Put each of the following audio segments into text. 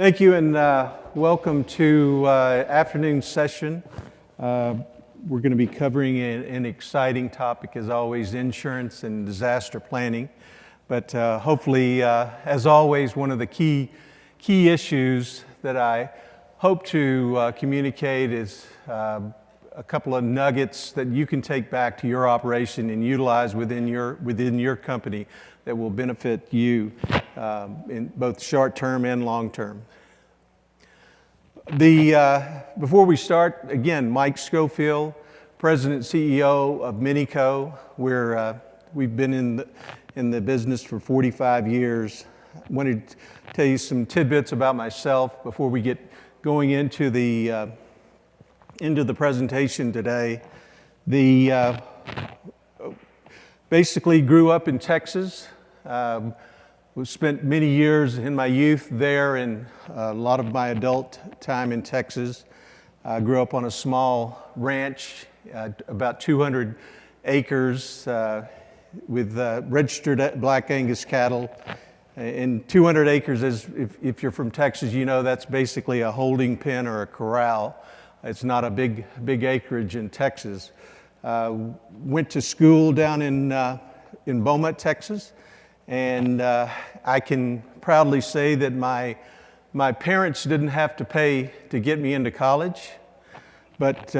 Thank you, and welcome to afternoon session. We're going to be covering an exciting topic, as always, insurance and disaster planning. But hopefully, as always, one of the key issues that I hope to communicate is a couple of nuggets that you can take back to your operation and utilize within your company that will benefit you in both short-term and long-term. Before we start, again, Mike Schofield, President and CEO of Minico. We've been in the business for 45 years. I wanted to tell you some tidbits about myself before we get going into the presentation today. Basically grew up in Texas. We spent many years in my youth there and a lot of my adult time in Texas. I grew up on a small ranch, about 200 acres with registered Black Angus cattle. And 200 acres, if you're from Texas, you know that's basically a holding pen or a corral. It's not a big acreage in Texas. Went to school down in Beaumont, Texas. And I can proudly say that my parents didn't have to pay to get me into college. But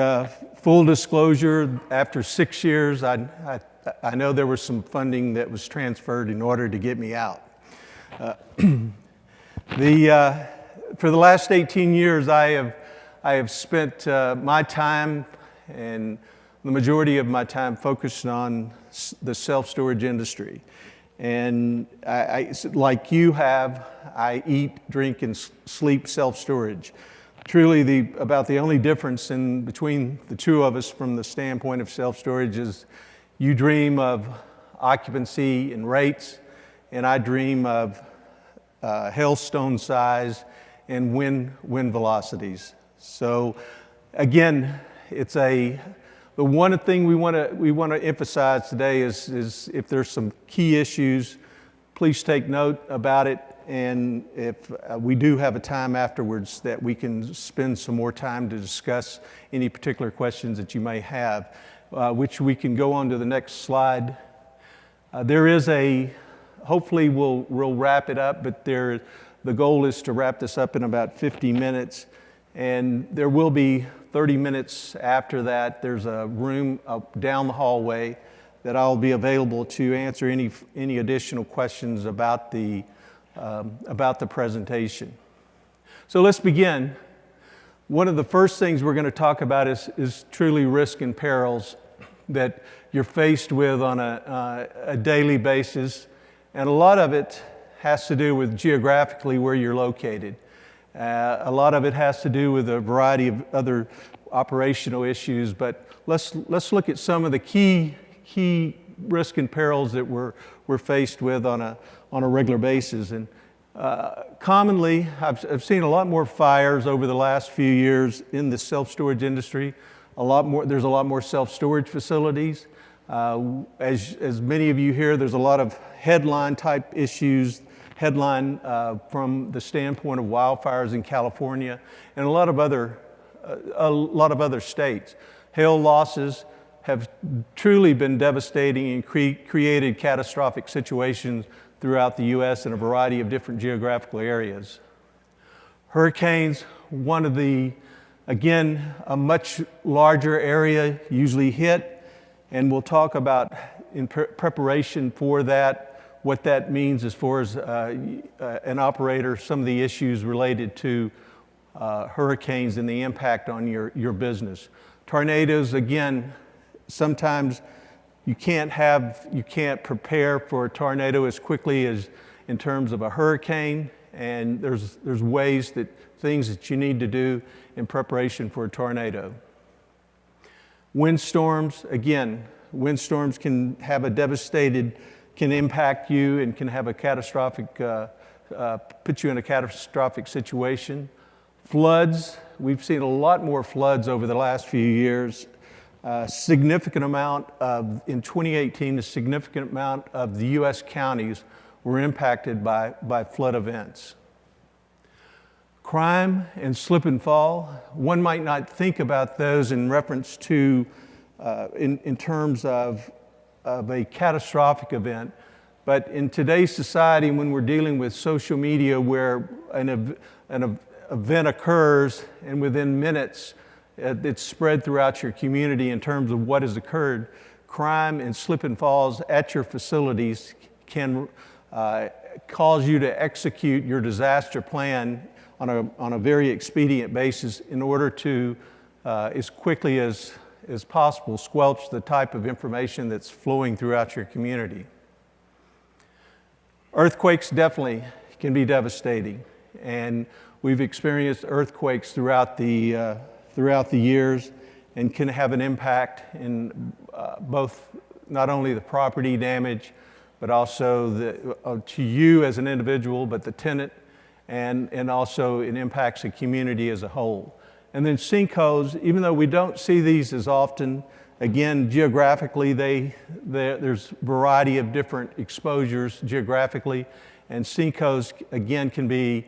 full disclosure, after 6 years, I know there was some funding that was transferred in order to get me out. For the last 18 years, I have spent my time and the majority of my time focused on the self-storage industry. And I, like you have, I eat, drink, and sleep self-storage. Truly, about the only difference between the two of us from the standpoint of self-storage is you dream of occupancy and rates, and I dream of hailstone size and wind velocities. So, again, the one thing we want to emphasize today is if there's some key issues, please take note about it. And if we do have a time afterwards that we can spend some more time to discuss any particular questions that you may have, which we can go on to the next slide. Hopefully we'll wrap it up, but the goal is to wrap this up in about 50 minutes. And there will be 30 minutes after that. There's a room down the hallway that I'll be available to answer any additional questions about the presentation. So let's begin. One of the first things we're going to talk about is truly risk and perils that you're faced with on a daily basis. And a lot of it has to do with geographically where you're located. A lot of it has to do with a variety of other operational issues, but let's look at some of the key risk and perils that we're faced with on a regular basis. And commonly, I've seen a lot more fires over the last few years in the self-storage industry. There's a lot more self-storage facilities. As many of you hear, there's a lot of headline type issues. From the standpoint of wildfires in California and a lot of other states. Hail losses have truly been devastating and created catastrophic situations throughout the U.S. in a variety of different geographical areas. Hurricanes, again, a much larger area usually hit, and we'll talk about in preparation for that, what that means as far as an operator, some of the issues related to hurricanes and the impact on your business. Tornadoes, again, sometimes you can't prepare for a tornado as quickly as in terms of a hurricane, and there's things that you need to do in preparation for a tornado. Windstorms, again, windstorms can impact you and can have a catastrophic, put you in a catastrophic situation. Floods, we've seen a lot more floods over the last few years. Significant amount in 2018, a significant amount of the U.S. counties were impacted by flood events. Crime and slip and fall, one might not think about those in reference to, in terms of a catastrophic event, but in today's society, when we're dealing with social media where an event occurs and within minutes it's spread throughout your community in terms of what has occurred, crime and slip and falls at your facilities can cause you to execute your disaster plan on a very expedient basis in order to, as quickly as possible, squelch the type of information that's flowing throughout your community. Earthquakes definitely can be devastating, and we've experienced earthquakes throughout the years and can have an impact in both not only the property damage, but also to you as an individual, but the tenant, and also it impacts the community as a whole. And then sinkholes, even though we don't see these as often, again, geographically, there's a variety of different exposures geographically, and sinkholes, again, can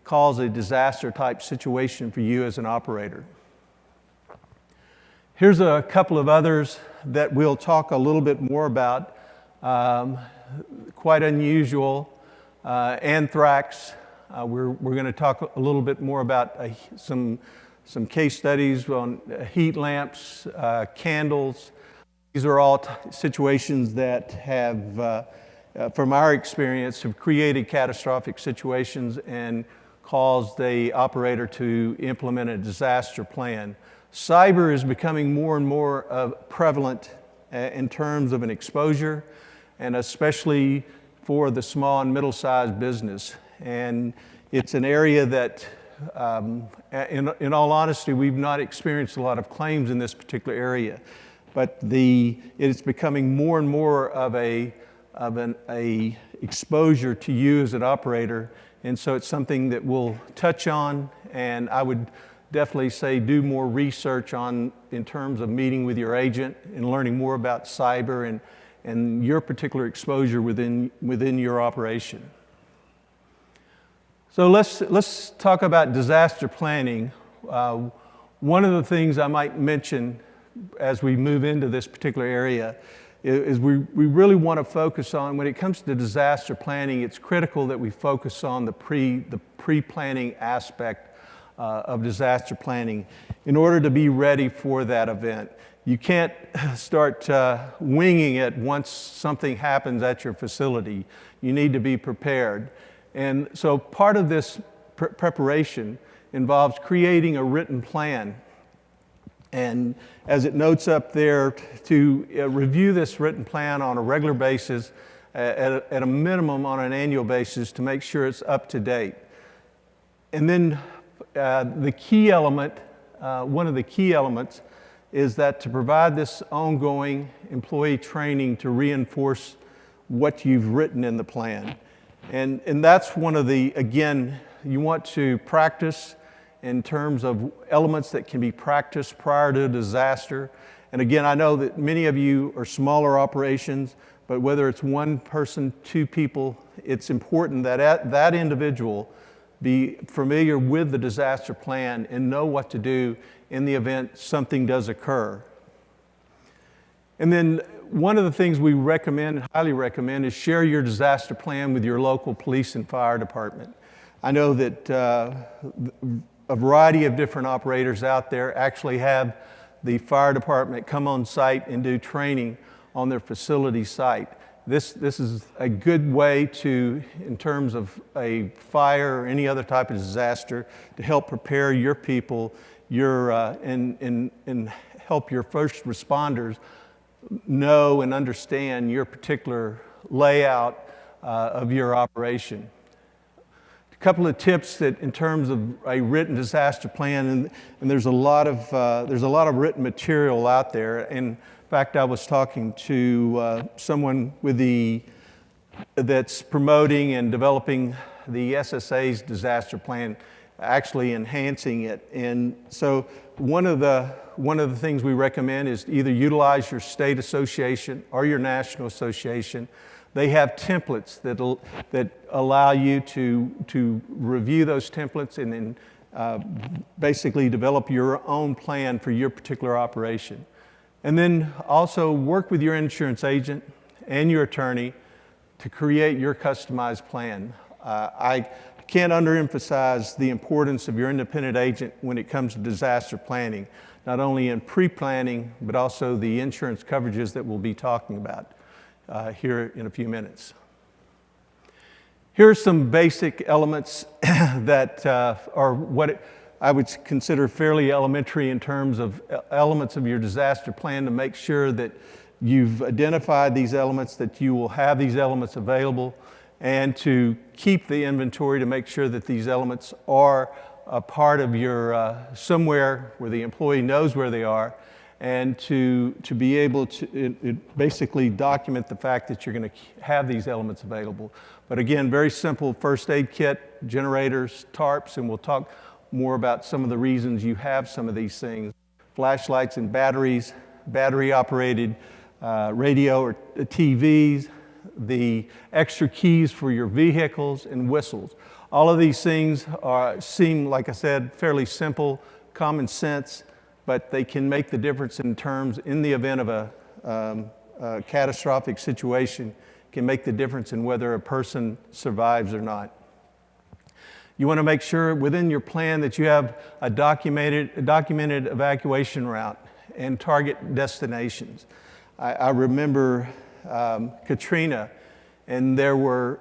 cause a disaster-type situation for you as an operator. Here's a couple of others that we'll talk a little bit more about. Quite unusual. Anthrax. We're going to talk a little bit more about some case studies on heat lamps, candles. These are all situations that have, from our experience, have created catastrophic situations and caused the operator to implement a disaster plan. Cyber is becoming more and more prevalent in terms of an exposure, and especially for the small and middle-sized business. And it's an area that, in all honesty, we've not experienced a lot of claims in this particular area, but it's becoming more and more of an exposure to you as an operator, and so it's something that we'll touch on, and I would definitely say do more research in terms of meeting with your agent and learning more about cyber and your particular exposure within your operation. So let's talk about disaster planning. One of the things I might mention as we move into this particular area is we really want to focus on, when it comes to disaster planning, it's critical that we focus on the pre-planning aspect of disaster planning in order to be ready for that event. You can't start winging it once something happens at your facility. You need to be prepared. And so part of this preparation involves creating a written plan. And as it notes up there, to review this written plan on a regular basis, at a minimum on an annual basis, to make sure it's up to date. And then the key element, one of the key elements, is that to provide this ongoing employee training to reinforce what you've written in the plan. And that's one of the, again, you want to practice in terms of elements that can be practiced prior to a disaster. And again, I know that many of you are smaller operations, but whether it's one person, two people, it's important that that individual be familiar with the disaster plan and know what to do in the event something does occur. And then one of the things we recommend, highly recommend, is share your disaster plan with your local police and fire department. I know that a variety of different operators out there actually have the fire department come on site and do training on their facility site. This is a good way to, in terms of a fire or any other type of disaster, to help prepare your people, and help your first responders know and understand your particular layout of your operation. A couple of tips that, in terms of a written disaster plan, and there's a lot of written material out there. In fact, I was talking to someone that's promoting and developing the SSA's disaster plan, actually enhancing it. And so one of the things we recommend is either utilize your state association or your national association. They have templates that allow you to review those templates and then basically develop your own plan for your particular operation. And then also work with your insurance agent and your attorney to create your customized plan. I can't underemphasize the importance of your independent agent when it comes to disaster planning, not only in pre-planning, but also the insurance coverages that we'll be talking about here in a few minutes. Here are some basic elements that are what I would consider fairly elementary in terms of elements of your disaster plan to make sure that you've identified these elements, that you will have these elements available, and to keep the inventory to make sure that these elements are a part of your somewhere where the employee knows where they are, and to be able to basically document the fact that you're going to have these elements available. But again, very simple first aid kit, generators, tarps, and we'll talk more about some of the reasons you have some of these things. Flashlights and batteries, battery-operated radio or TVs, the extra keys for your vehicles, and whistles. All of these things seem, like I said, fairly simple, common sense, but they can make the difference in the event of a catastrophic situation, can make the difference in whether a person survives or not. You want to make sure within your plan that you have a documented evacuation route and target destinations. I remember Katrina, and there were,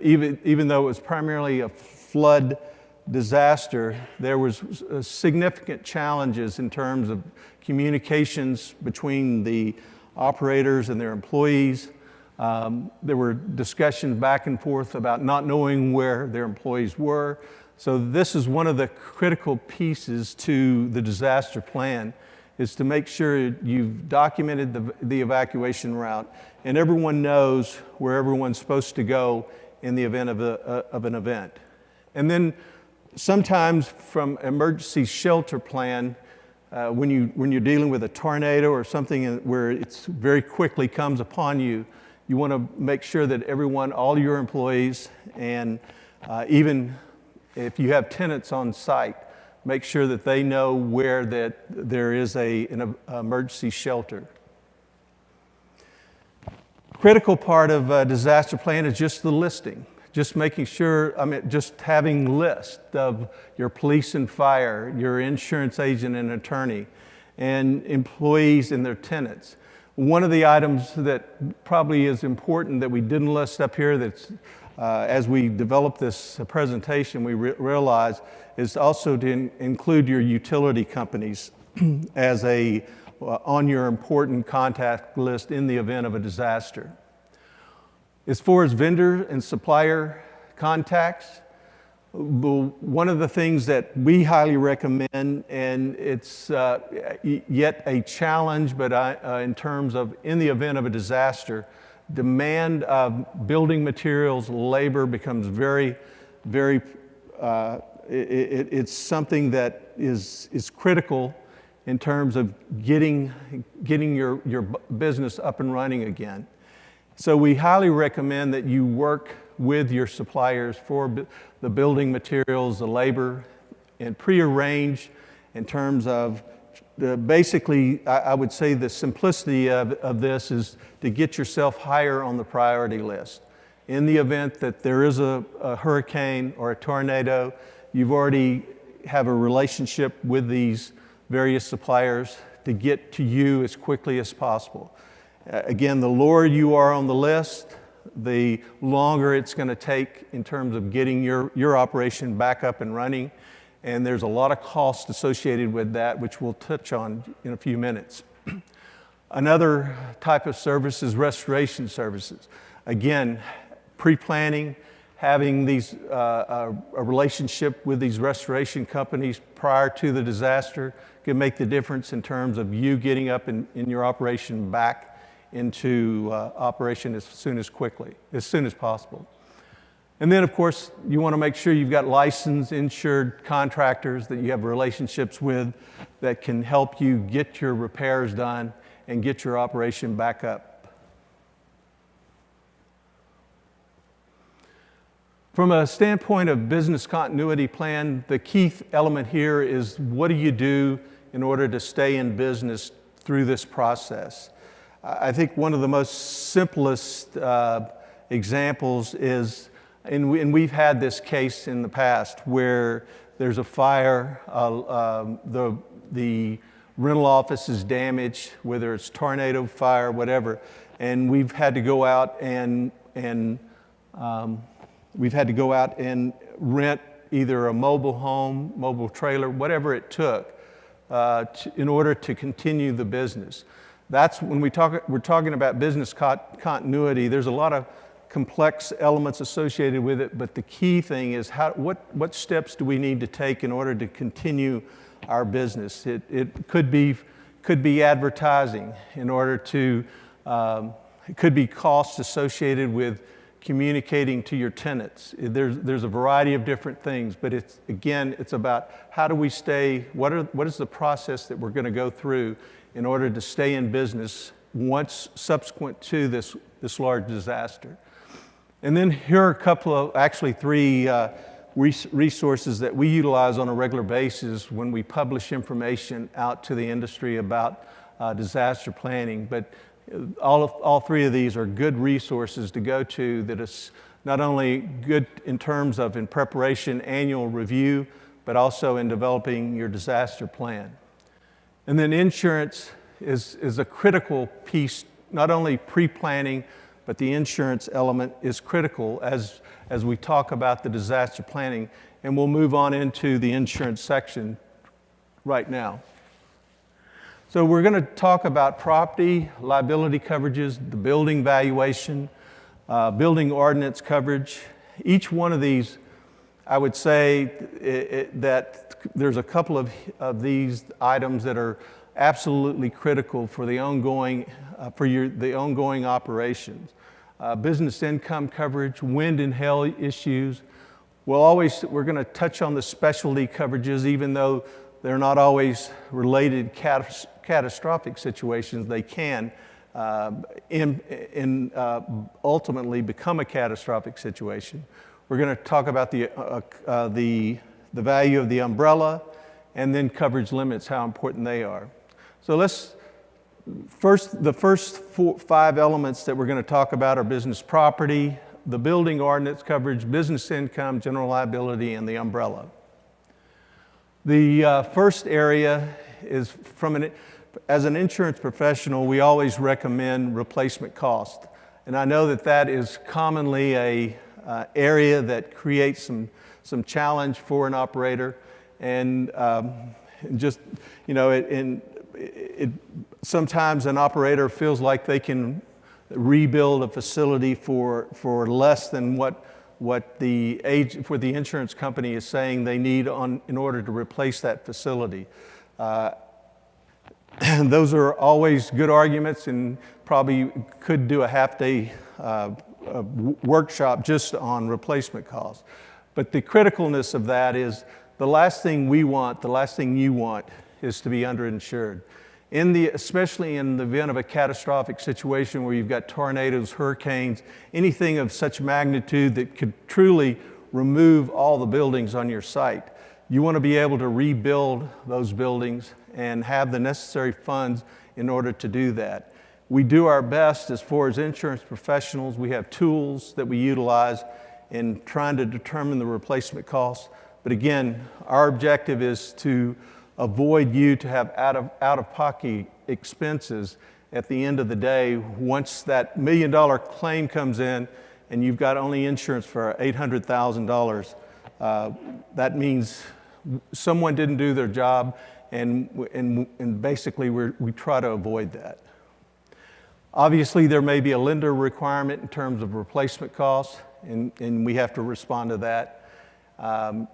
even though it was primarily a flood disaster, there was significant challenges in terms of communications between the operators and their employees. There were discussions back and forth about not knowing where their employees were. So this is one of the critical pieces to the disaster plan, is to make sure you've documented the evacuation route and everyone knows where everyone's supposed to go in the event of an event. And then sometimes from emergency shelter plan, when you're dealing with a tornado or something where it's very quickly comes upon you, you want to make sure that everyone, all your employees, and even if you have tenants on site, make sure that they know where that there is an emergency shelter. Critical part of a disaster plan is just the listing. Just making sure, just having list of your police and fire, your insurance agent and attorney, and employees and their tenants. One of the items that probably is important that we didn't list up here, that's as we developed this presentation, we realized is also to include your utility companies as on your important contact list in the event of a disaster. As far as vendor and supplier contacts, one of the things that we highly recommend, and it's yet a challenge, but in terms of in the event of a disaster, demand of building materials, labor becomes very, very, it's something that is critical in terms of getting your business up and running again. So we highly recommend that you work with your suppliers for the building materials, the labor, and prearrange in terms of basically, I would say the simplicity of this is to get yourself higher on the priority list. In the event that there is a hurricane or a tornado, you've already have a relationship with these various suppliers to get to you as quickly as possible. Again, the lower you are on the list, the longer it's going to take in terms of getting your operation back up and running. And there's a lot of cost associated with that, which we'll touch on in a few minutes. Another type of service is restoration services. Again, pre-planning, having a relationship with these restoration companies prior to the disaster can make the difference in terms of you getting up in your operation back into operation as soon as possible. And then, of course, you want to make sure you've got licensed, insured contractors that you have relationships with that can help you get your repairs done and get your operation back up. From a standpoint of business continuity plan, the key element here is what do you do in order to stay in business through this process? I think one of the most simplest examples is, and we've had this case in the past where there's a fire, the rental office is damaged, whether it's tornado, fire, whatever, and we've had to go out and rent either a mobile home, mobile trailer, whatever it took, in order to continue the business. That's when we're talking about business continuity. There's a lot of complex elements associated with it, but the key thing is what steps do we need to take in order to continue our business? It could be advertising in order to, it could be costs associated with communicating to your tenants. There's a variety of different things, but it's about how do we stay, what is the process that we're going to go through in order to stay in business once subsequent to this large disaster. And then here are a couple of, actually three resources that we utilize on a regular basis when we publish information out to the industry about disaster planning. But all three of these are good resources to go to that is not only good in terms of in preparation, annual review, but also in developing your disaster plan. And then insurance is a critical piece, not only pre-planning, but the insurance element is critical as we talk about the disaster planning. And we'll move on into the insurance section right now. So we're going to talk about property, liability coverages, the building valuation, building ordinance coverage. Each one of these, I would say that there's a couple of these items that are absolutely critical for the ongoing operations. Business income coverage, wind and hail issues. We're going to touch on the specialty coverages, even though they're not always related catastrophic situations. They can ultimately become a catastrophic situation. We're going to talk about the value of the umbrella, and then coverage limits, how important they are. So the first 5 elements that we're going to talk about are business property, the building ordinance coverage, business income, general liability, and the umbrella. The first area is as an insurance professional, we always recommend replacement cost. And I know that is commonly a area that creates some challenge for an operator. And sometimes an operator feels like they can rebuild a facility for less than what the insurance company is saying they need in order to replace that facility. Those are always good arguments, and probably could do a half-day workshop just on replacement costs. But the criticalness of that is the last thing you want is to be underinsured. Especially in the event of a catastrophic situation where you've got tornadoes, hurricanes, anything of such magnitude that could truly remove all the buildings on your site. You want to be able to rebuild those buildings and have the necessary funds in order to do that. We do our best as far as insurance professionals. We have tools that we utilize in trying to determine the replacement costs. But again, our objective is to avoid you to have out-of-pocket expenses at the end of the day. Once that $1 million claim comes in and you've got only insurance for $800,000, that means someone didn't do their job, and basically we try to avoid that. Obviously, there may be a lender requirement in terms of replacement costs, and we have to respond to that.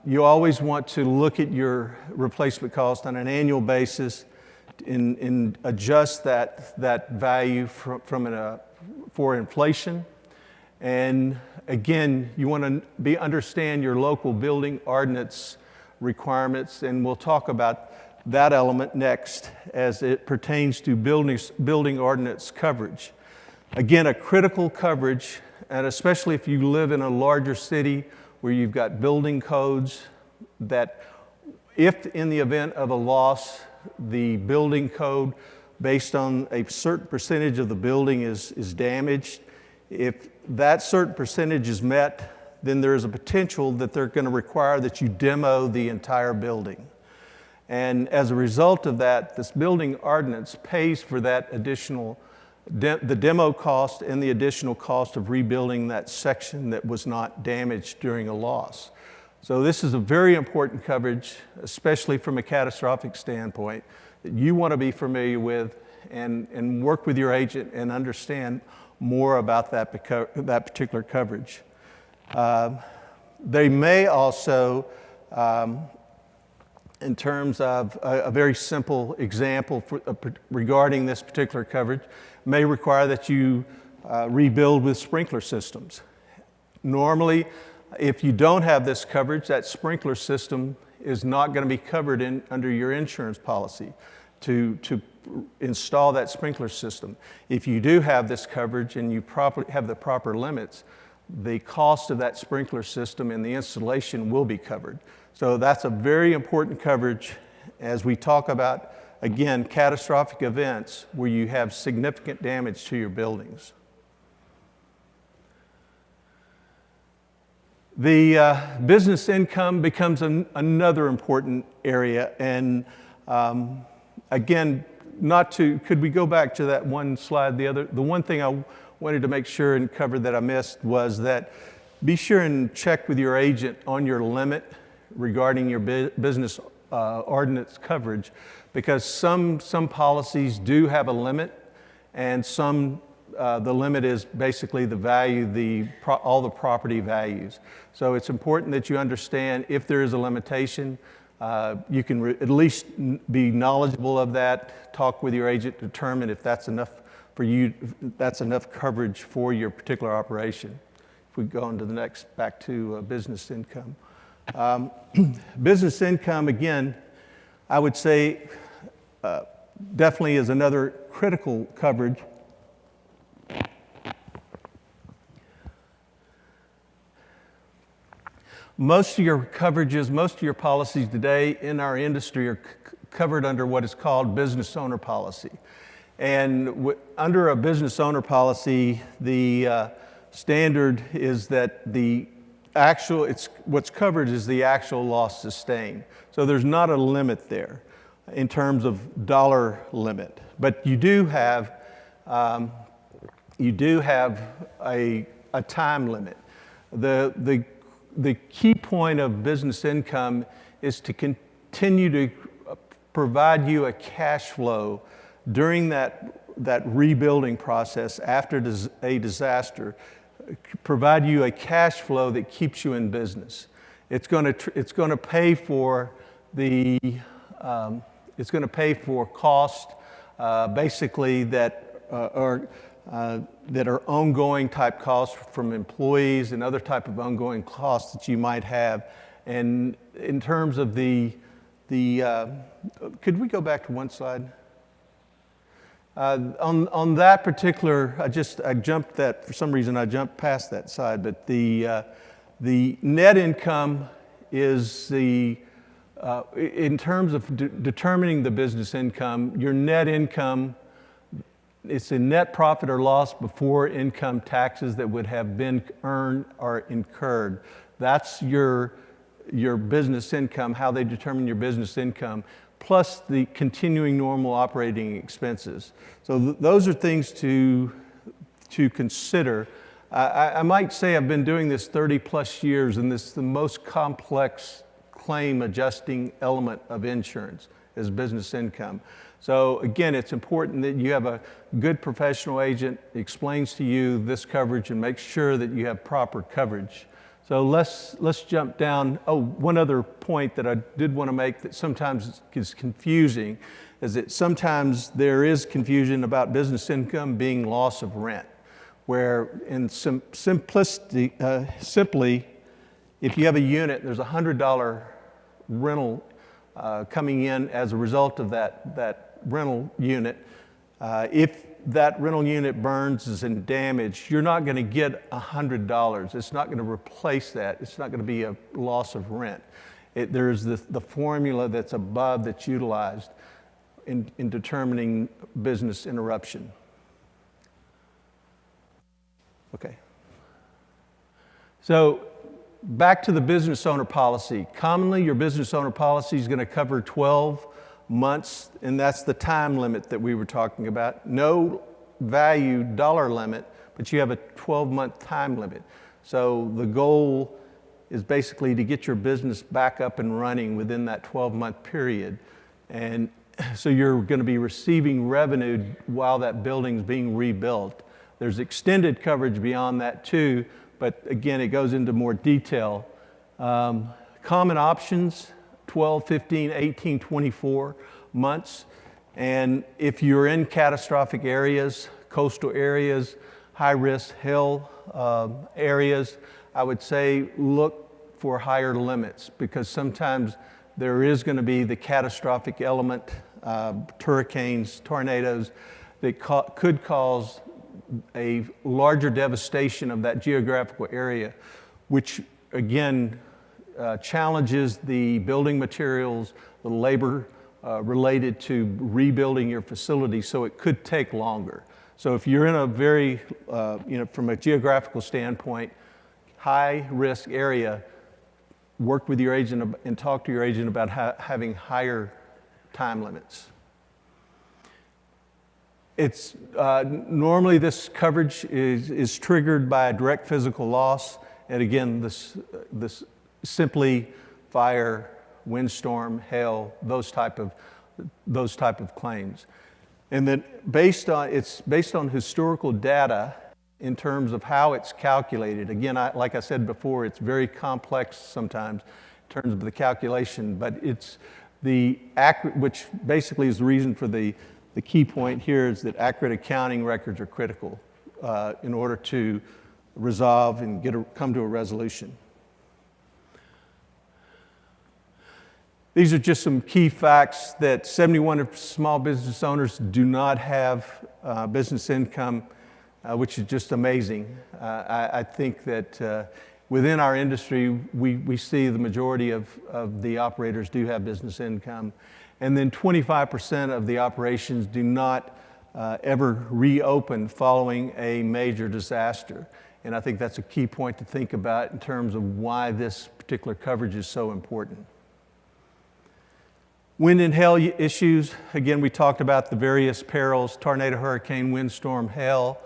You always want to look at your replacement cost on an annual basis and adjust that value for inflation. And again, you want to understand your local building ordinance requirements, and we'll talk about that element next as it pertains to building ordinance coverage. Again, a critical coverage, and especially if you live in a larger city where you've got building codes that if in the event of a loss, the building code based on a certain percentage of the building is damaged, if that certain percentage is met, then there is a potential that they're going to require that you demo the entire building. And as a result of that, this building ordinance pays for that additional, the demo cost and the additional cost of rebuilding that section that was not damaged during a loss. So this is a very important coverage, especially from a catastrophic standpoint, that you want to be familiar with and work with your agent and understand more about that particular coverage. They may also, in terms of a very simple example regarding this particular coverage, may require that you rebuild with sprinkler systems. Normally, if you don't have this coverage, that sprinkler system is not going to be covered under your insurance policy to install that sprinkler system. If you do have this coverage and you have the proper limits, the cost of that sprinkler system and the installation will be covered. So that's a very important coverage as we talk about, again, catastrophic events where you have significant damage to your buildings. The business income becomes another important area. And again, could we go back to that one slide? The one thing I wanted to make sure and cover that I missed was that be sure and check with your agent on your limit regarding your business ordinance coverage, because some policies do have a limit, and some the limit is basically the value, all the property values. So it's important that you understand if there is a limitation. You can at least be knowledgeable of that, talk with your agent, determine if that's enough for you, that's enough coverage for your particular operation. If we go on to the next, back to business income. Business income, again, I would say definitely is another critical coverage. Most of your coverages, most of your policies today in our industry are covered under what is called business owner policy. And under a business owner policy, the standard is that what's covered is the actual loss sustained. So there's not a limit there in terms of dollar limit. But you do have a time limit. The key point of business income is to continue to provide you a cash flow during that rebuilding process after a disaster, provide you a cash flow that keeps you in business. It's going to pay for cost basically that are ongoing type costs from employees and other type of ongoing costs that you might have. And in terms of could we go back to one slide? On that particular, I jumped that, for some reason I jumped past that side, but the net income is in terms of determining the business income, your net income, it's a net profit or loss before income taxes that would have been earned or incurred. That's your business income, how they determine your business income, plus the continuing normal operating expenses. So those are things to consider. I might say I've been doing this 30 plus years, and this is the most complex claim adjusting element of insurance is business income. So again, it's important that you have a good professional agent explains to you this coverage and makes sure that you have proper coverage. So let's jump down. Oh, one other point that I did want to make that sometimes is confusing is that sometimes there is confusion about business income being loss of rent, where in simply, if you have a unit, there's a $100 rental coming in as a result of that rental unit. If that rental unit burns, is in damage, you're not going to get $100. It's not going to replace that. It's not going to be a loss of rent. There's the formula that's above that's utilized in determining business interruption. Okay. So back to the business owner policy. Commonly, your business owner policy is going to cover 12 months, and that's the time limit that we were talking about. No value dollar limit, but you have a 12-month time limit. So the goal is basically to get your business back up and running within that 12-month period. And so you're going to be receiving revenue while that building's being rebuilt. There's extended coverage beyond that too, but again, it goes into more detail. Common options, 12, 15, 18, 24 months. And if you're in catastrophic areas, coastal areas, high-risk hail areas, I would say look for higher limits, because sometimes there is going to be the catastrophic element, hurricanes, tornadoes, that could cause a larger devastation of that geographical area, which again challenges the building materials, the labor related to rebuilding your facility, so it could take longer. So if you're in a very, from a geographical standpoint, high-risk area, work with your agent and talk to your agent about having higher time limits. It's normally this coverage is triggered by a direct physical loss, and again, this simply fire, windstorm, hail, those type of claims. And then it's based on historical data in terms of how it's calculated. Again, like I said before, it's very complex sometimes in terms of the calculation, but it's the accurate, which basically is the reason for the key point here is that accurate accounting records are critical in order to resolve and come to a resolution. These are just some key facts that 71 small business owners do not have business income, which is just amazing. I think that within our industry, we see the majority of the operators do have business income. And then 25% of the operations do not ever reopen following a major disaster. And I think that's a key point to think about in terms of why this particular coverage is so important. Wind and hail issues, again, we talked about the various perils, tornado, hurricane, windstorm, hail.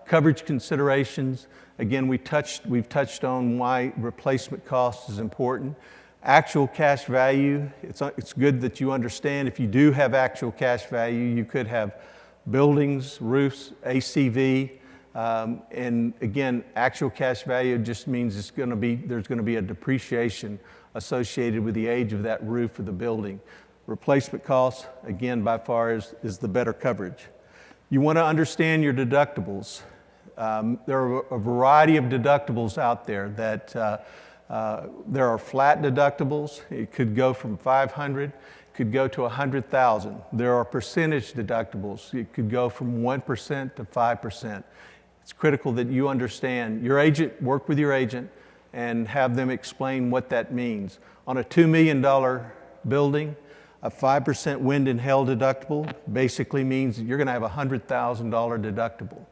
Coverage considerations, again, we've touched on why replacement cost is important. Actual cash value, it's good that you understand if you do have actual cash value, you could have buildings, roofs, ACV, and again, actual cash value just means there's going to be a depreciation associated with the age of that roof or the building. Replacement costs, again, by far is the better coverage. You want to understand your deductibles. There are a variety of deductibles out there that there are flat deductibles. It could go from $500, could go to $100,000. There are percentage deductibles. It could go from 1% to 5%. It's critical that you understand. Your agent, work with your agent and have them explain what that means. On a $2 million building, a 5% wind and hail deductible basically means you're going to have a $100,000 deductible.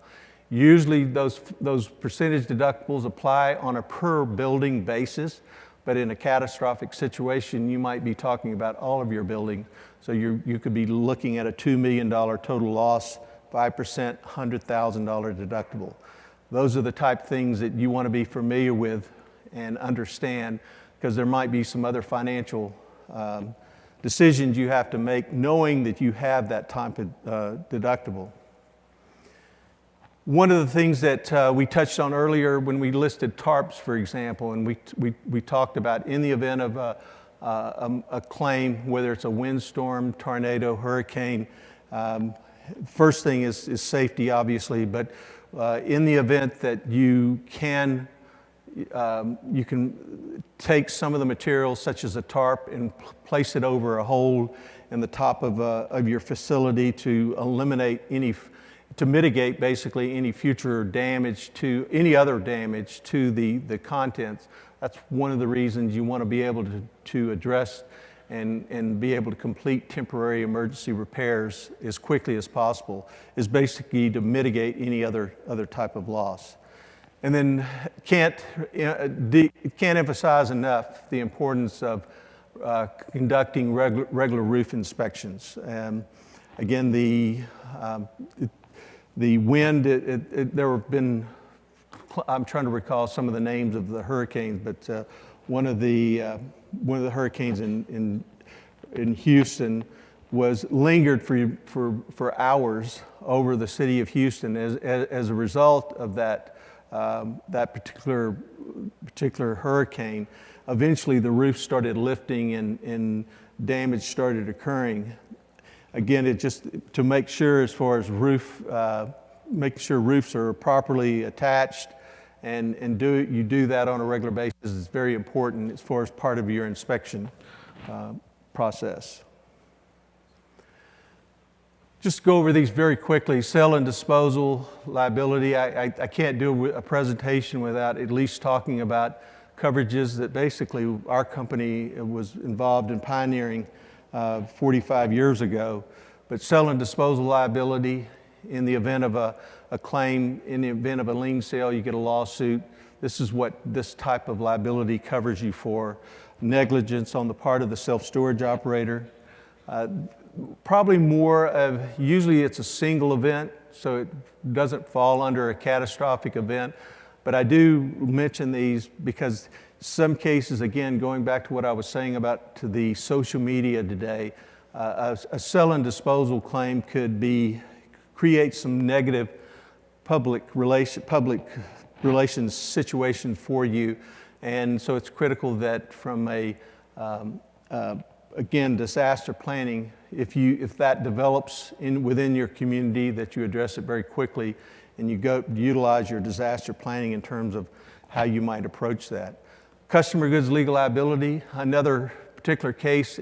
Usually those percentage deductibles apply on a per building basis, but in a catastrophic situation, you might be talking about all of your building. So you could be looking at a $2 million total loss, 5%, $100,000 deductible. Those are the type of things that you want to be familiar with and understand, because there might be some other financial decisions you have to make knowing that you have that type of deductible. One of the things that we touched on earlier when we listed tarps, for example, and we talked about in the event of a claim, whether it's a windstorm, tornado, hurricane, first thing is safety, obviously, but in the event that you can take some of the materials, such as a tarp, and place it over a hole in the top of your facility to eliminate any to mitigate basically any future damage to, any other damage to the contents. That's one of the reasons you want to be able to address and be able to complete temporary emergency repairs as quickly as possible, is basically to mitigate any other type of loss. And then can't emphasize enough the importance of conducting regular roof inspections. Again, the wind, there have been, I'm trying to recall some of the names of the hurricanes, but one of the hurricanes in Houston lingered for hours over the city of Houston. As a result of that particular hurricane, eventually the roof started lifting and damage started occurring. Again, it just to make sure, as far as making sure roofs are properly attached, and you do that on a regular basis is very important as far as part of your inspection process. Just go over these very quickly. Sale and disposal liability. I can't do a presentation without at least talking about coverages that basically our company was involved in pioneering 45 years ago. But sale and disposal liability, in the event of a claim, in the event of a lien sale, you get a lawsuit. This is what this type of liability covers you for. Negligence on the part of the self-storage operator. Probably more of, usually it's a single event, so it doesn't fall under a catastrophic event. But I do mention these because some cases, again, going back to what I was saying about to the social media today, a sell and disposal claim could create some negative public relations situation for you. And so it's critical that from again, disaster planning, if that develops within your community, that you address it very quickly and you utilize your disaster planning in terms of how you might approach that. Customer goods legal liability, another particular case,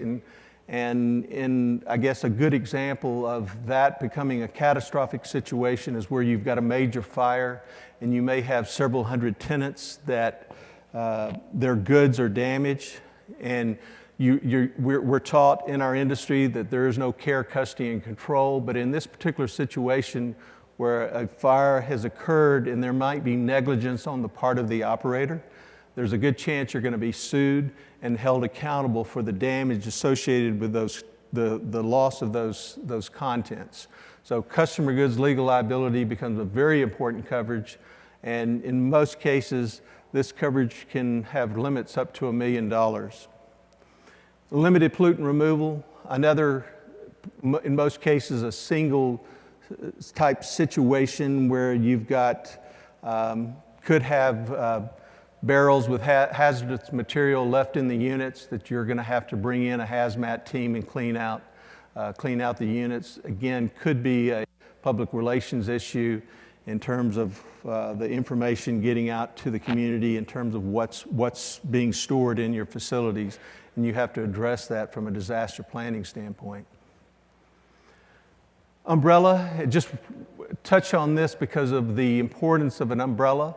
and I guess a good example of that becoming a catastrophic situation is where you've got a major fire and you may have several hundred tenants that their goods are damaged, and we're taught in our industry that there is no care, custody, and control, but in this particular situation where a fire has occurred and there might be negligence on the part of the operator, there's a good chance you're going to be sued and held accountable for the damage associated with the loss of those contents. So customer goods legal liability becomes a very important coverage, and in most cases, this coverage can have limits up to $1 million. Limited pollutant removal, another, in most cases, a single type situation where you've got, could have barrels with hazardous material left in the units that you're going to have to bring in a hazmat team and clean out the units. Again, could be a public relations issue in terms of the information getting out to the community in terms of what's being stored in your facilities, and you have to address that from a disaster planning standpoint. Umbrella, just touch on this because of the importance of an umbrella.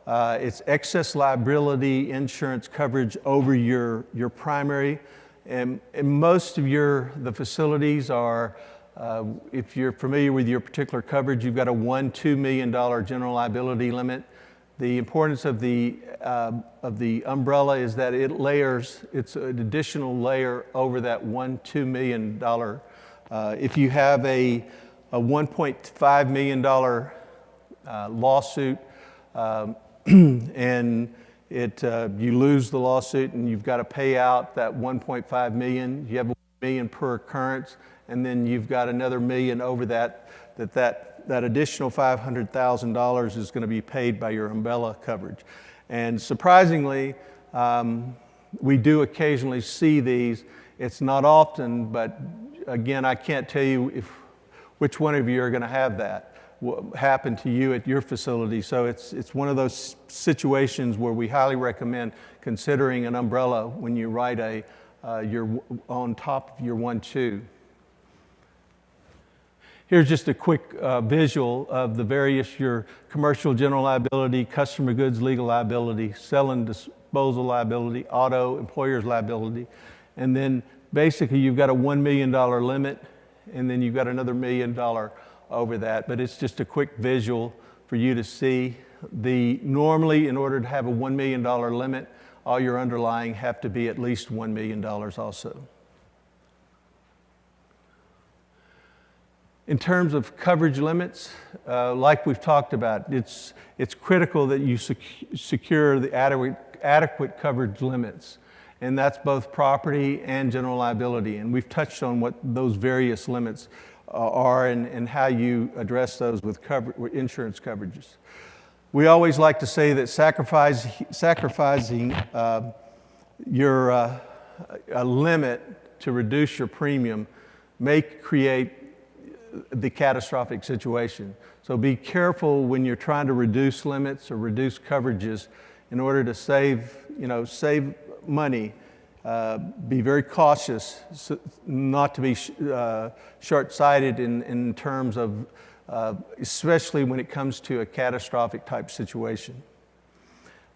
It's excess liability insurance coverage over your primary, and most of the facilities are, if you're familiar with your particular coverage, you've got a $2 million general liability limit. The importance of the umbrella is that it's an additional layer over that $2 million. If you have a $1.5 million lawsuit, and you lose the lawsuit and you've got to pay out that $1.5 million, you have $1 million per occurrence, and then you've got another $1 million over that additional $500,000 is going to be paid by your umbrella coverage. And surprisingly, we do occasionally see these. It's not often, but again, I can't tell you which one of you are going to have that happen to you at your facility. So it's one of those situations where we highly recommend considering an umbrella when you write you're on top of your 1-2. Here's just a quick visual of the various, your commercial general liability, customer goods legal liability, sell and disposal liability, auto, employer's liability. And then basically you've got a $1 million limit, and then you've got another $1 million over that. But it's just a quick visual for you to see. Normally, in order to have a $1 million limit, all your underlying have to be at least $1 million also. In terms of coverage limits, like we've talked about, it's critical that you secure the adequate coverage limits, and that's both property and general liability. And we've touched on what those various limits are and how you address those with insurance coverages. We always like to say that sacrificing your a limit to reduce your premium may create the catastrophic situation. So be careful when you're trying to reduce limits or reduce coverages in order to save money. Be very cautious not to be short-sighted in terms of, especially when it comes to a catastrophic type situation.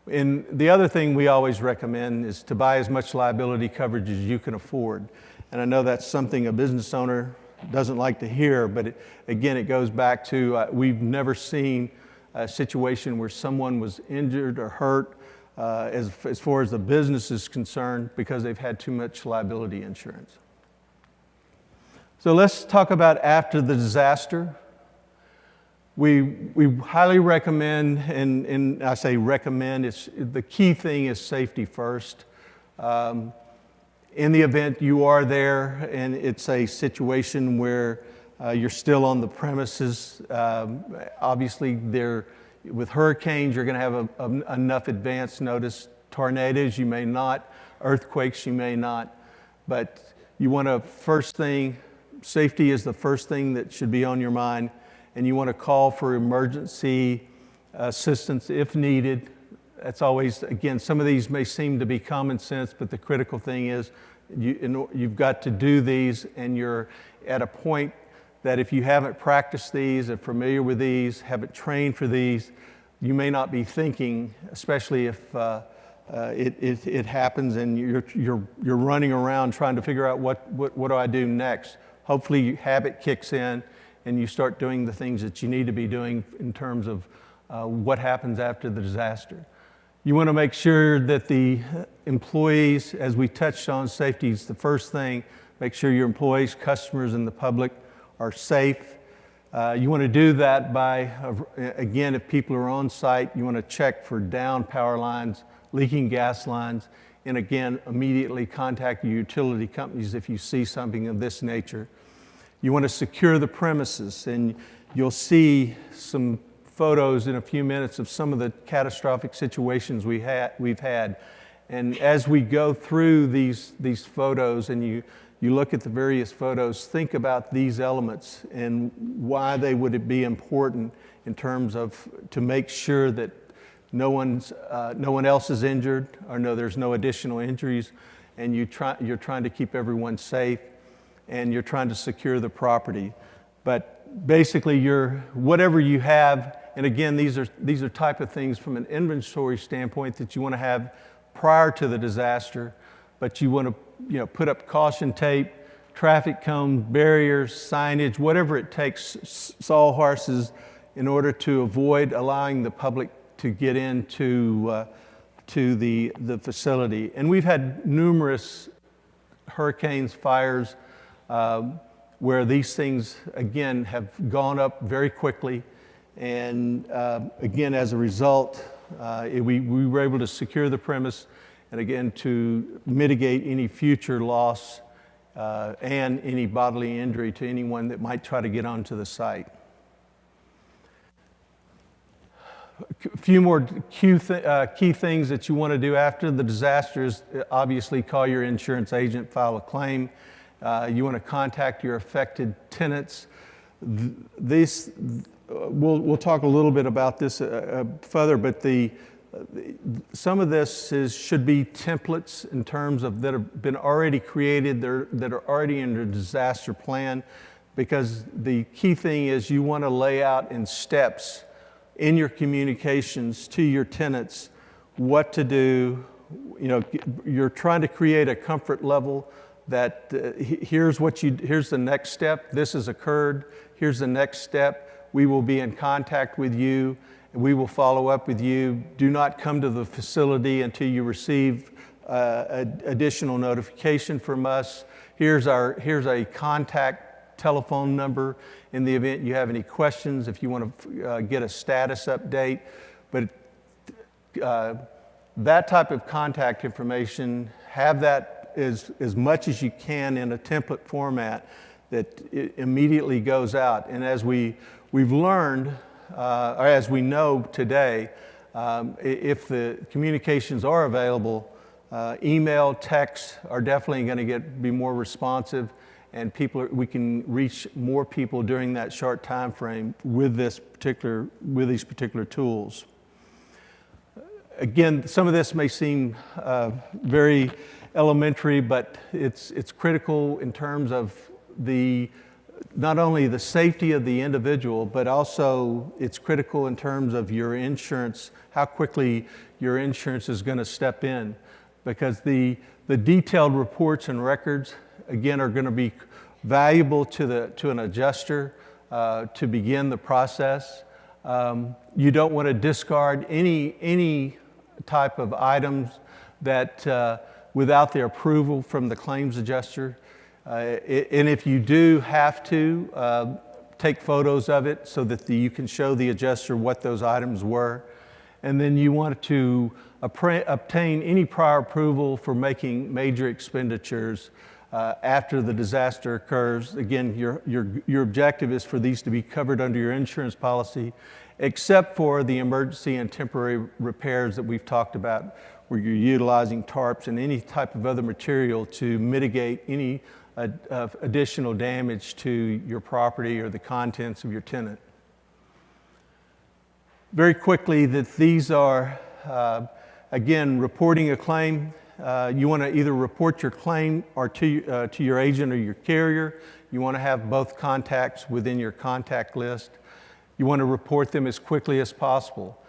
And the other thing we always recommend is to buy as much liability coverage as you can afford. And I know that's something a business owner doesn't like to hear, but again, it goes back to we've never seen a situation where someone was injured or hurt as far as the business is concerned because they've had too much liability insurance. So let's talk about after the disaster. We highly recommend, and I say recommend, the key thing is safety first. In the event you are there and it's a situation where you're still on the premises, obviously with hurricanes you're going to have enough advance notice. Tornadoes you may not, earthquakes you may not, but you want to safety is the first thing that should be on your mind, and you want to call for emergency assistance if needed. That's always, again, some of these may seem to be common sense, but the critical thing is you've got to do these, and you're at a point that if you haven't practiced these, are familiar with these, haven't trained for these, you may not be thinking, especially if it happens and you're running around trying to figure out what do I do next. Hopefully habit kicks in and you start doing the things that you need to be doing in terms of what happens after the disaster. You want to make sure that the employees, as we touched on, safety is the first thing. Make sure your employees, customers, and the public are safe. You want to do that by, again, if people are on site, you want to check for down power lines, leaking gas lines, and again, immediately contact your utility companies if you see something of this nature. You want to secure the premises, and you'll see some photos in a few minutes of some of the catastrophic situations we've had. And as we go through these photos and you look at the various photos, think about these elements and why they would be important in terms of to make sure that no one else is injured or there's no additional injuries, and you're trying to keep everyone safe and you're trying to secure the property. But basically whatever you have, and again, these are type of things from an inventory standpoint that you want to have prior to the disaster, but you want to put up caution tape, traffic cones, barriers, signage, whatever it takes, sawhorses, in order to avoid allowing the public to get into to the facility. And we've had numerous hurricanes, fires, where these things, again, have gone up very quickly. And again, as a result, we were able to secure the premise, and again, to mitigate any future loss and any bodily injury to anyone that might try to get onto the site. A few more key things that you want to do after the disaster is obviously call your insurance agent, file a claim. You want to contact your affected tenants. We'll talk a little bit about this further, but some of this should be templates in terms of that have been already created, that are already in the disaster plan. because the key thing is you want to lay out in steps in your communications to your tenants what to do. You know, you're trying to create a comfort level that here's the next step. This has occurred. Here's the next step. We will be in contact with you. We will follow up with you. Do not come to the facility until you receive additional notification from us. Here's a contact telephone number in the event you have any questions, if you want to get a status update. But that type of contact information, have that as much as you can in a template format that it immediately goes out. And as we've learned, or as we know today, if the communications are available, email, text are definitely going to be more responsive, and we can reach more people during that short time frame with these particular tools. Again, some of this may seem very elementary, but it's critical in terms of not only the safety of the individual, but also it's critical in terms of your insurance, how quickly your insurance is going to step in. Because the detailed reports and records, again, are going to be valuable to an adjuster to begin the process. You don't want to discard any type of items that without the approval from the claims adjuster. And if you do have to, take photos of it so that you can show the adjuster what those items were. And then you want to obtain any prior approval for making major expenditures after the disaster occurs. Again, your objective is for these to be covered under your insurance policy, except for the emergency and temporary repairs that we've talked about, where you're utilizing tarps and any type of other material to mitigate any additional damage to your property or the contents of your tenant. Very quickly, that these are, again, reporting a claim. You want to either report your claim or to your agent or your carrier. You want to have both contacts within your contact list. You want to report them as quickly as possible.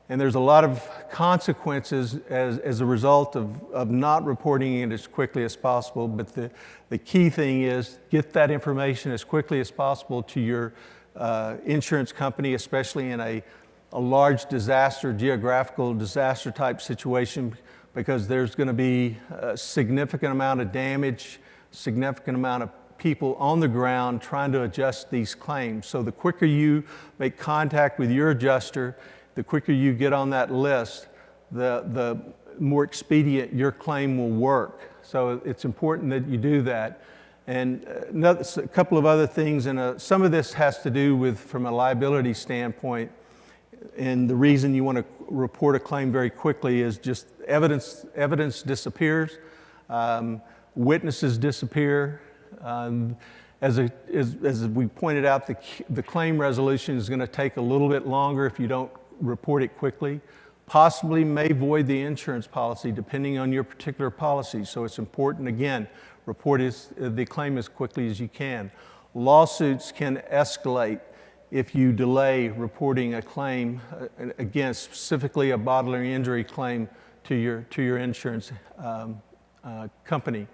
And there's a lot of consequences as a result of not reporting it as quickly as possible, but the key thing is get that information as quickly as possible to your insurance company, especially in a large disaster, geographical disaster type situation, because there's going to be a significant amount of damage, significant amount of people on the ground trying to adjust these claims. So the quicker you make contact with your adjuster, the quicker you get on that list, the more expedient your claim will work. So it's important that you do that. And a couple of other things, and some of this has to do with, from a liability standpoint, and the reason you want to report a claim very quickly is just evidence disappears, witnesses disappear. As we pointed out, the claim resolution is going to take a little bit longer if you don't report it quickly. Possibly may void the insurance policy depending on your particular policy. So it's important, again, report the claim as quickly as you can. Lawsuits can escalate if you delay reporting a claim, again, specifically a bodily injury claim to your insurance company.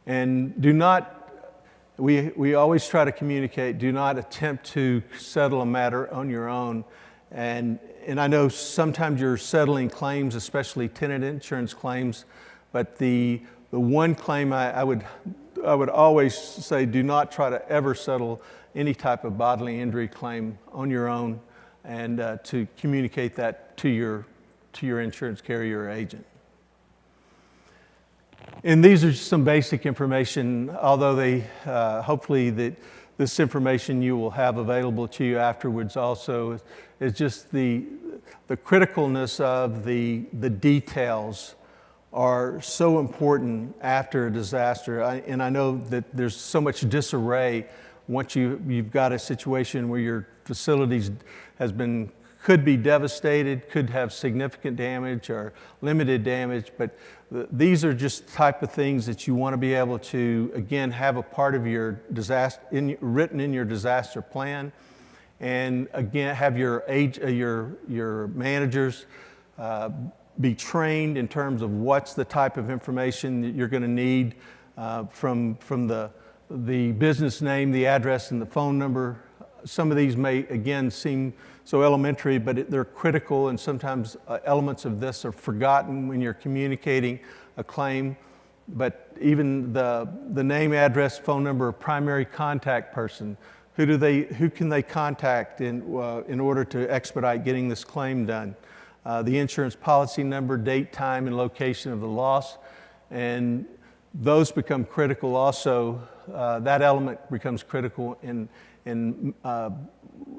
And do not, we always try to communicate, do not attempt to settle a matter on your own. And I know sometimes you're settling claims, especially tenant insurance claims, but the one claim I would always say, do not try to ever settle any type of bodily injury claim on your own, and to communicate that to your insurance carrier or agent. And these are just some basic information, although they hopefully this information you will have available to you afterwards also is just the criticalness of the details are so important after a disaster. And I know that there's so much disarray once you've got a situation where your facilities has been could be devastated, could have significant damage or limited damage, but these are just the type of things that you want to be able to, again, have a part of your disaster, written in your disaster plan, and again, have your managers be trained in terms of what's the type of information that you're going to need from the business name, the address, and the phone number. Some of these may, again, seem so elementary, but they're critical, and sometimes elements of this are forgotten when you're communicating a claim. But even the name, address, phone number, primary contact person, who can they contact in order to expedite getting this claim done? The insurance policy number, date, time, and location of the loss, and those become critical also. That element becomes critical in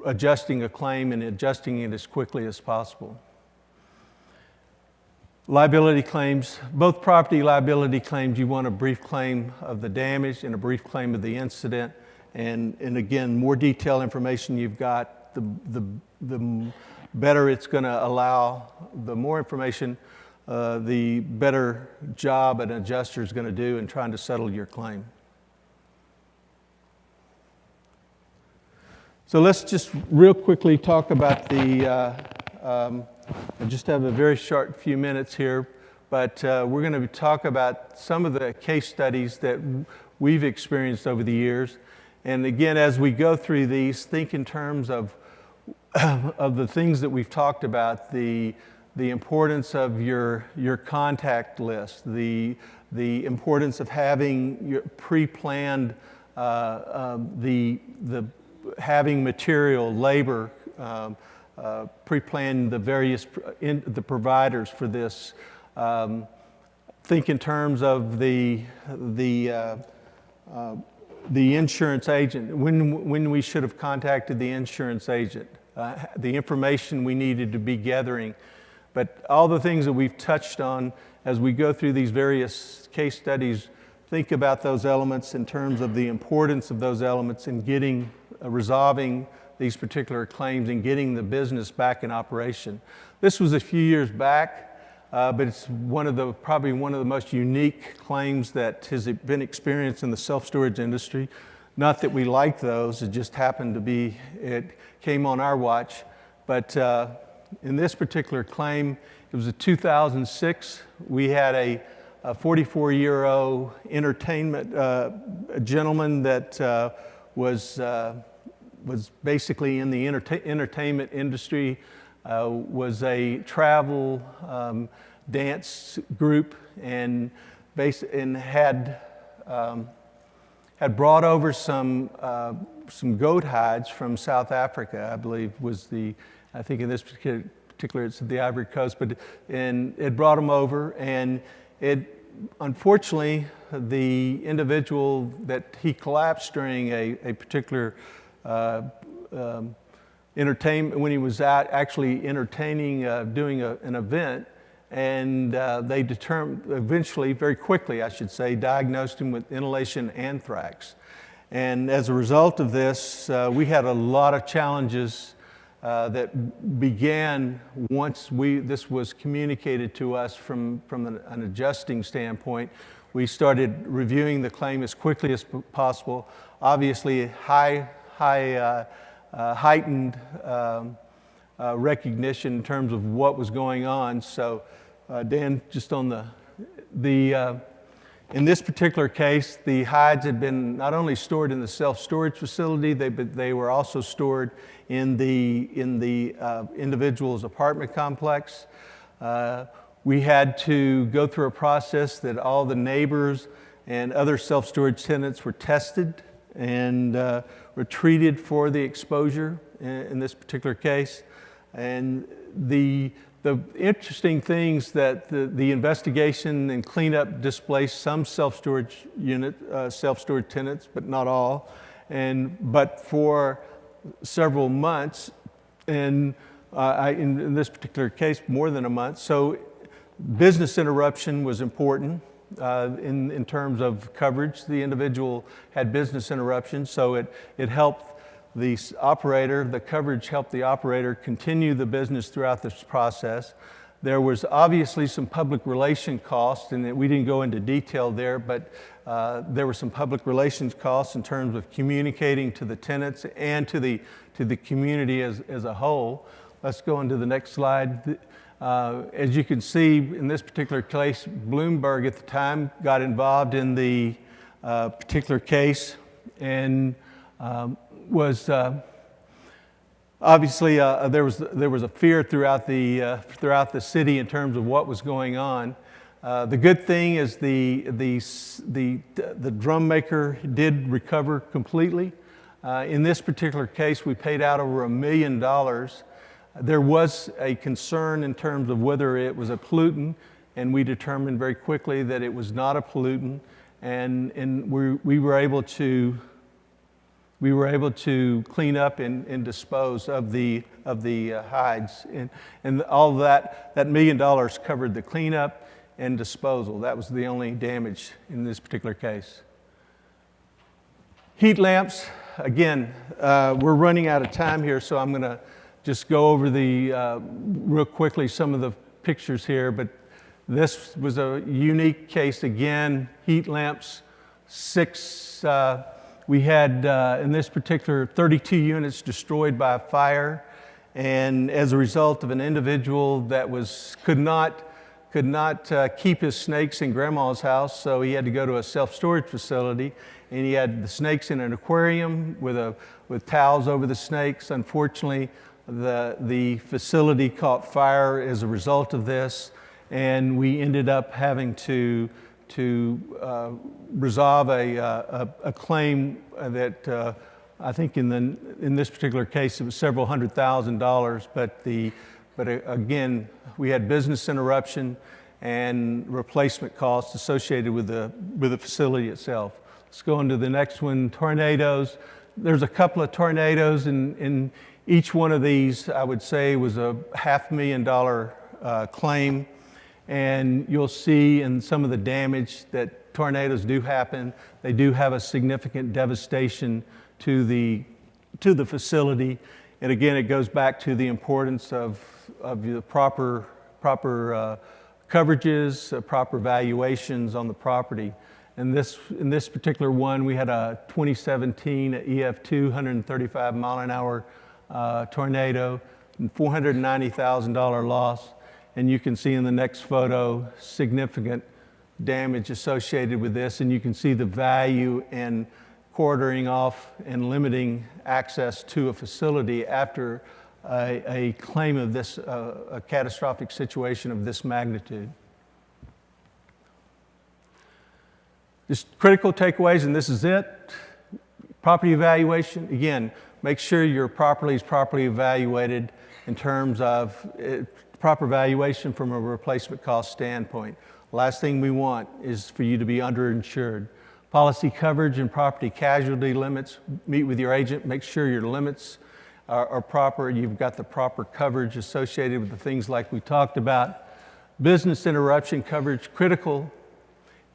adjusting a claim and adjusting it as quickly as possible. Liability claims, both property liability claims, you want a brief claim of the damage and a brief claim of the incident. And again, more detailed information you've got, the better it's going to allow, the more information, the better job an adjuster is going to do in trying to settle your claim. So let's just real quickly talk about I just have a very short few minutes here, but we're going to talk about some of the case studies that we've experienced over the years. And again, as we go through these, think in terms of the things that we've talked about, the importance of your contact list, the importance of having your pre-planned, having material, labor, pre-plan the various the providers for this. Think in terms of the insurance agent, when we should have contacted the insurance agent, the information we needed to be gathering. But all the things that we've touched on as we go through these various case studies, think about those elements in terms of the importance of those elements in getting, resolving these particular claims and getting the business back in operation. This was a few years back, but it's probably one of the most unique claims that has been experienced in the self-storage industry. Not that we like those, it just happened to be, it came on our watch. But in this particular claim, it was a 2006. We had a 44-year-old entertainment gentleman that was basically in the entertainment industry, was a travel dance group, and had brought over some goat hides from South Africa, I believe I think in this particular it's the Ivory Coast, and it brought them over, and unfortunately, the individual that he collapsed during a particular entertainment, when he was actually entertaining, doing an event, and they eventually, very quickly I should say, diagnosed him with inhalation anthrax. And as a result of this, we had a lot of challenges that began once this was communicated to us from an adjusting standpoint. We started reviewing the claim as quickly as possible. Obviously, heightened recognition in terms of what was going on. So, Dan, just on in this particular case, the hides had been not only stored in the self-storage facility, but they were also stored in the individual's apartment complex. We had to go through a process that all the neighbors and other self-storage tenants were tested and were treated for the exposure in this particular case. And the interesting things that the investigation and cleanup displaced some self-storage tenants, but not all, but for several months, and in this particular case, more than a month. So business interruption was important in terms of coverage. The individual had business interruption, so it helped the operator, the coverage helped the operator continue the business throughout this process. There was obviously some public relation costs, and we didn't go into detail there, but there were some public relations costs in terms of communicating to the tenants and to the community as a whole. Let's go into the next slide. As you can see, in this particular case, Bloomberg at the time got involved in the particular case and was obviously there was a fear throughout the city in terms of what was going on. The good thing is the drum maker did recover completely. In this particular case, we paid out over $1 million. There was a concern in terms of whether it was a pollutant, and we determined very quickly that it was not a pollutant, and we were able to clean up and dispose of the hides, and all that $1 million covered the cleanup and disposal. That was the only damage in this particular case. Heat lamps, again, we're running out of time here, so I'm going to just go over real quickly some of the pictures here, but this was a unique case again. Heat lamps, 6. We had, in this particular, 32 units destroyed by a fire, and as a result of an individual that could not keep his snakes in grandma's house, so he had to go to a self-storage facility, and he had the snakes in an aquarium with towels over the snakes. Unfortunately, the facility caught fire as a result of this, and we ended up having to resolve a claim that I think in this particular case it was several $100,000, but again we had business interruption and replacement costs associated with the facility itself. Let's go into the next one. Tornadoes. There's a couple of tornadoes, and each one of these I would say was a $500,000 claim. And you'll see in some of the damage that tornadoes do happen. They do have a significant devastation to the facility. And again, it goes back to the importance of the proper coverages, proper valuations on the property. And in this particular one, we had a 2017 EF2 135 mile an hour tornado, and $490,000 loss. And you can see in the next photo significant damage associated with this, and you can see the value in quartering off and limiting access to a facility after a claim of this, a catastrophic situation of this magnitude. Just critical takeaways, and this is it. Property evaluation, again, make sure your property is properly evaluated in terms of proper valuation from a replacement cost standpoint. Last thing we want is for you to be underinsured. Policy coverage and property casualty limits, meet with your agent, make sure your limits are proper, you've got the proper coverage associated with the things like we talked about. Business interruption coverage, critical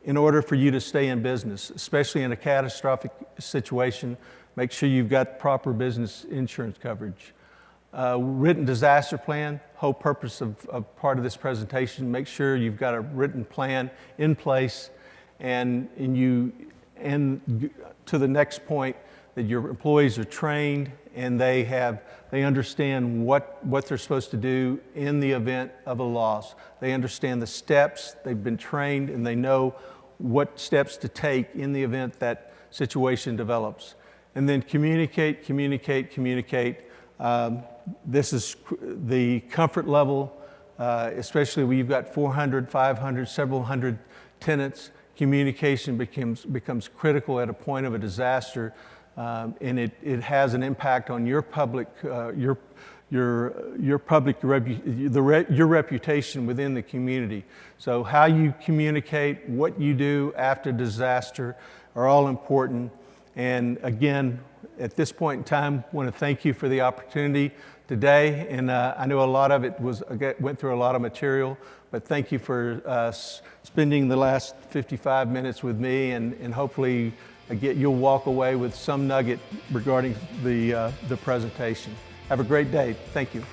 in order for you to stay in business, especially in a catastrophic situation. Make sure you've got proper business insurance coverage. Written disaster plan, whole purpose of part of this presentation, make sure you've got a written plan in place and to the next point, that your employees are trained and they understand what they're supposed to do in the event of a loss. They understand the steps, they've been trained, and they know what steps to take in the event that situation develops. And then communicate. This is the comfort level, especially when you've got 400, 500, several hundred tenants. Communication becomes critical at a point of a disaster, and it has an impact on your public, your reputation within the community. So how you communicate, what you do after disaster are all important. And again, at this point in time, I want to thank you for the opportunity today. And I know a lot of it went through a lot of material, but thank you for spending the last 55 minutes with me, and hopefully you'll walk away with some nugget regarding the presentation. Have a great day. Thank you.